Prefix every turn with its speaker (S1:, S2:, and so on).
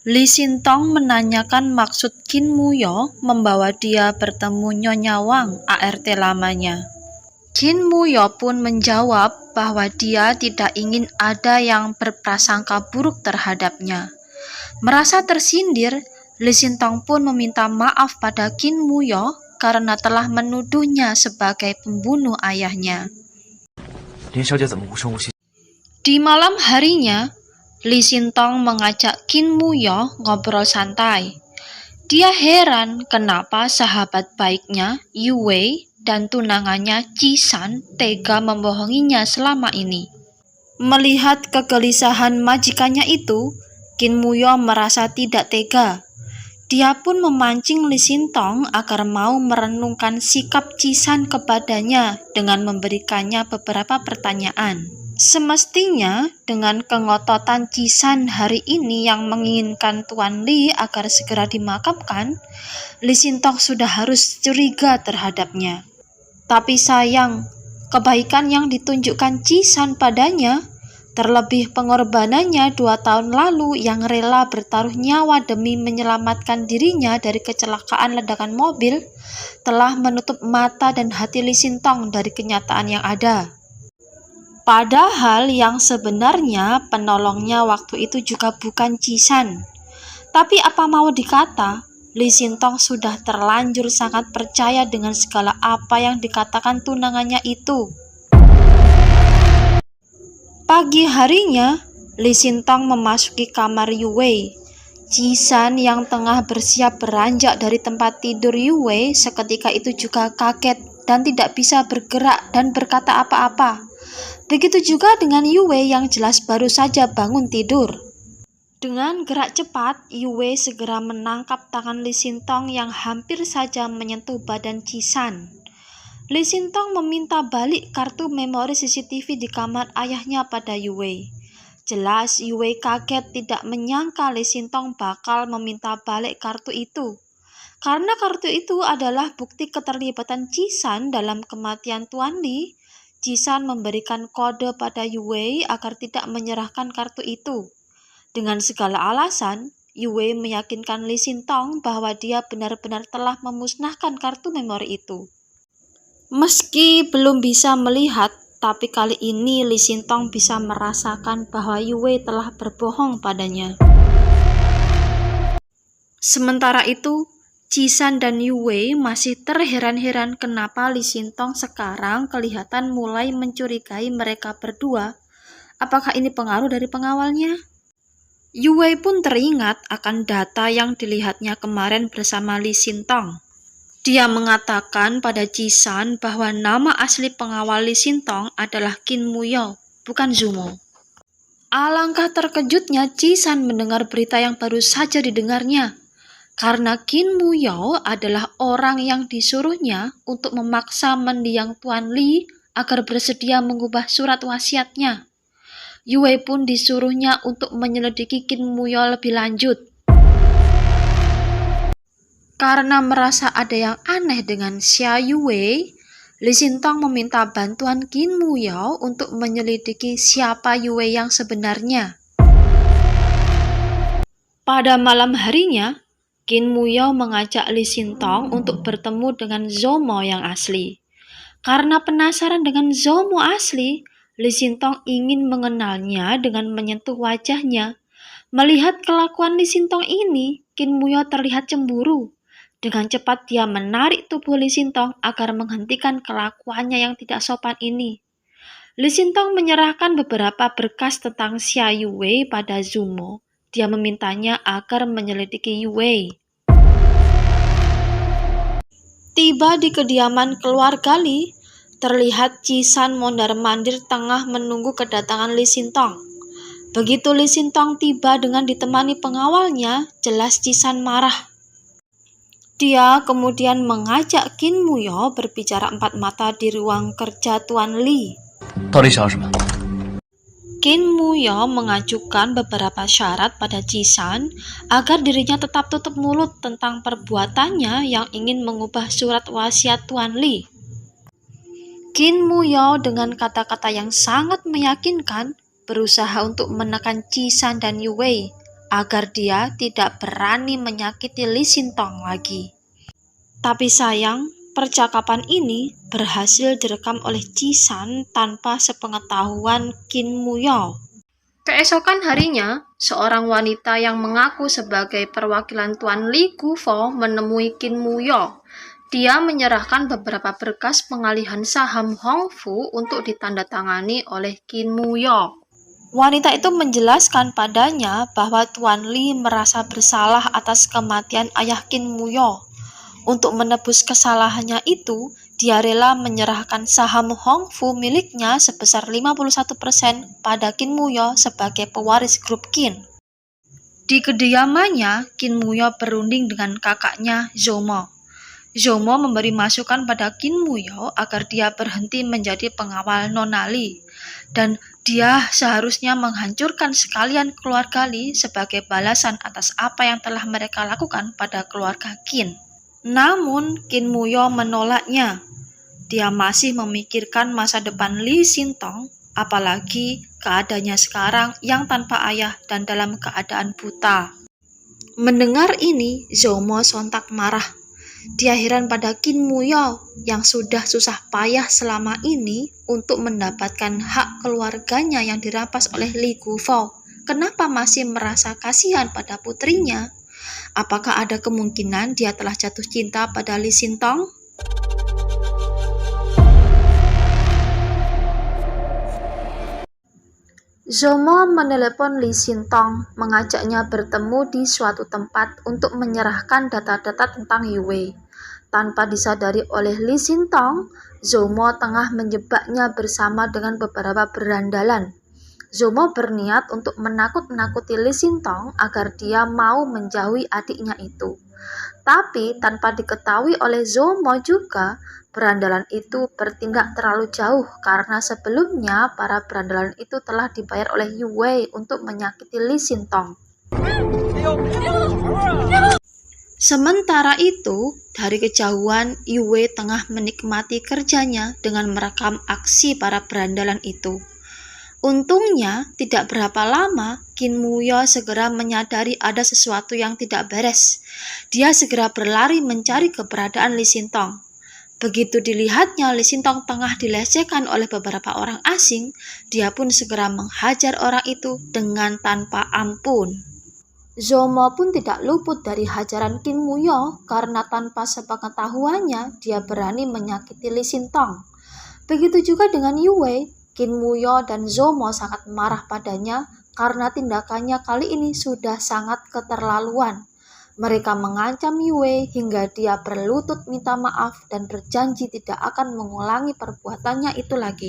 S1: Li Xintong menanyakan maksud Qin Muyo membawa dia bertemu Nyonya Wang, ART lamanya. Qin Muyo pun menjawab bahwa dia tidak ingin ada yang berprasangka buruk terhadapnya. Merasa tersindir, Li Xintong pun meminta maaf pada Qin Muyo karena telah menuduhnya sebagai pembunuh ayahnya. Di malam harinya, Li Xintong mengajak Qin Muyo ngobrol santai. Dia heran kenapa sahabat baiknya Yu Wei dan tunangannya Qi San tega membohonginya selama ini. Melihat kegelisahan majikannya itu, Qin Muyo merasa tidak tega. Dia pun memancing Li Xintong agar mau merenungkan sikap Qi San kepadanya dengan memberikannya beberapa pertanyaan. Semestinya, dengan kengototan Qi San hari ini yang menginginkan Tuan Li agar segera dimakamkan, Li Xintong sudah harus curiga terhadapnya. Tapi sayang, kebaikan yang ditunjukkan Qi San padanya, terlebih pengorbanannya 2 tahun lalu yang rela bertaruh nyawa demi menyelamatkan dirinya dari kecelakaan ledakan mobil, telah menutup mata dan hati Li Xintong dari kenyataan yang ada. Padahal yang sebenarnya penolongnya waktu itu juga bukan Qi San. Tapi apa mau dikata, Li Xintong sudah terlanjur sangat percaya dengan segala apa yang dikatakan tunangannya itu. Pagi harinya, Li Xintong memasuki kamar Yu Wei. Qi San yang tengah bersiap beranjak dari tempat tidur Yu Wei seketika itu juga kaget dan tidak bisa bergerak dan berkata apa-apa. Begitu juga dengan Yu Wei yang jelas baru saja bangun tidur. Dengan gerak cepat, Yu Wei segera menangkap tangan Li Xintong yang hampir saja menyentuh badan Qi San. Li Xintong meminta balik kartu memori CCTV di kamar ayahnya pada Yu Wei. Jelas Yu Wei kaget tidak menyangka Li Xintong bakal meminta balik kartu itu. Karena kartu itu adalah bukti keterlibatan Qi San dalam kematian Tuan Li, Qi San memberikan kode pada Yu Wei agar tidak menyerahkan kartu itu. Dengan segala alasan, Yu Wei meyakinkan Li Xintong bahwa dia benar-benar telah memusnahkan kartu memori itu. Meski belum bisa melihat, tapi kali ini Li Xintong bisa merasakan bahwa Yu Wei telah berbohong padanya. Sementara itu, Qi San dan Yu Wei masih terheran-heran kenapa Li Xintong sekarang kelihatan mulai mencurigai mereka berdua. Apakah ini pengaruh dari pengawalnya? Yu Wei pun teringat akan data yang dilihatnya kemarin bersama Li Xintong. Dia mengatakan pada Qi San bahwa nama asli pengawal Li Xintong adalah Qin Muyo, bukan Zumo. Alangkah terkejutnya Qi San mendengar berita yang baru saja didengarnya. Karena Qin Muyo adalah orang yang disuruhnya untuk memaksa mendiang Tuan Li agar bersedia mengubah surat wasiatnya. Yu Wei pun disuruhnya untuk menyelidiki Qin Muyo lebih lanjut. Karena merasa ada yang aneh dengan Xia Yu Wei, Li Xintong meminta bantuan Qin Muyo untuk menyelidiki siapa Yu Wei yang sebenarnya. Pada malam harinya, Qin Muyo mengajak Li Xintong untuk bertemu dengan Zomo yang asli. Karena penasaran dengan Zomo asli, Li Xintong ingin mengenalnya dengan menyentuh wajahnya. Melihat kelakuan Li Xintong ini, Qin Muyo terlihat cemburu. Dengan cepat dia menarik tubuh Li Xintong agar menghentikan kelakuannya yang tidak sopan ini. Li Xintong menyerahkan beberapa berkas tentang Xia Yu Wei pada Zumo. Dia memintanya agar menyelidiki Yu Wei. Tiba di kediaman keluarga Li, terlihat Qi San mondar-mandir tengah menunggu kedatangan Li Xintong. Begitu Li Xintong tiba dengan ditemani pengawalnya, jelas Qi San marah. Dia kemudian mengajak Qin Muyo berbicara empat mata di ruang kerja Tuan Li. Qin Muyo mengajukan beberapa syarat pada Qi San agar dirinya tetap tutup mulut tentang perbuatannya yang ingin mengubah surat wasiat Tuan Li. Qin Muyo dengan kata-kata yang sangat meyakinkan berusaha untuk menekan Qi San dan Yu Wei agar dia tidak berani menyakiti Lee Sin-tong lagi. Tapi sayang, percakapan ini berhasil direkam oleh Ji-san tanpa sepengetahuan Kim Moo-yeol. Keesokan harinya, seorang wanita yang mengaku sebagai perwakilan Tuan Lee Gu-fo menemui Kim Moo-yeol. Dia menyerahkan beberapa berkas pengalihan saham Hongfu untuk ditandatangani oleh Kim Moo-yeol. Wanita itu menjelaskan padanya bahwa Tuan Lee merasa bersalah atas kematian ayah Kim Moo-yeol. Untuk menebus kesalahannya itu, dia rela menyerahkan saham Hongfu miliknya sebesar 51% pada Kim Moo-yeol sebagai pewaris grup Kin. Di kediamannya, Kim Moo-yeol berunding dengan kakaknya Zomo. Zomo memberi masukan pada Kim Moo-yeol agar dia berhenti menjadi pengawal Nona Lee, dan dia seharusnya menghancurkan sekalian keluarga Lee sebagai balasan atas apa yang telah mereka lakukan pada keluarga Kin. Namun, Kim Moo-yeol menolaknya. Dia masih memikirkan masa depan Lee Sin-tong, apalagi keadaannya sekarang yang tanpa ayah dan dalam keadaan buta. Mendengar ini, Zomo sontak marah. Dia heran pada Kim Moo-yeol yang sudah susah payah selama ini untuk mendapatkan hak keluarganya yang dirampas oleh Lee Gu-fo. Kenapa masih merasa kasihan pada putrinya? Apakah ada kemungkinan dia telah jatuh cinta pada Lee Sin-tong? Zomo menelepon Lee Sin-tong, mengajaknya bertemu di suatu tempat untuk menyerahkan data-data tentang Yue. Tanpa disadari oleh Lee Sin-tong, Zomo tengah menjebaknya bersama dengan beberapa berandalan. Zomo berniat untuk menakut-nakuti Lee Sin-tong agar dia mau menjauhi adiknya itu. Tapi tanpa diketahui oleh Zomo juga, berandalan itu bertindak terlalu jauh karena sebelumnya para berandalan itu telah dibayar oleh Yue untuk menyakiti Lee Sin-tong. Sementara itu, dari kejauhan Yue tengah menikmati kerjanya dengan merekam aksi para berandalan itu. Untungnya, tidak berapa lama, Kim Moo-yeol segera menyadari ada sesuatu yang tidak beres. Dia segera berlari mencari keberadaan Lee Sin-tong. Begitu dilihatnya Lee Sin-tong tengah dilecehkan oleh beberapa orang asing, dia pun segera menghajar orang itu dengan tanpa ampun. Zomo pun tidak luput dari hajaran Kim Moo-yeol karena tanpa sepengetahuannya dia berani menyakiti Lee Sin-tong. Begitu juga dengan Yue. Kim Moo-yeol dan Zomo sangat marah padanya karena tindakannya kali ini sudah sangat keterlaluan. Mereka mengancam Yue hingga dia berlutut minta maaf dan berjanji tidak akan mengulangi perbuatannya itu lagi.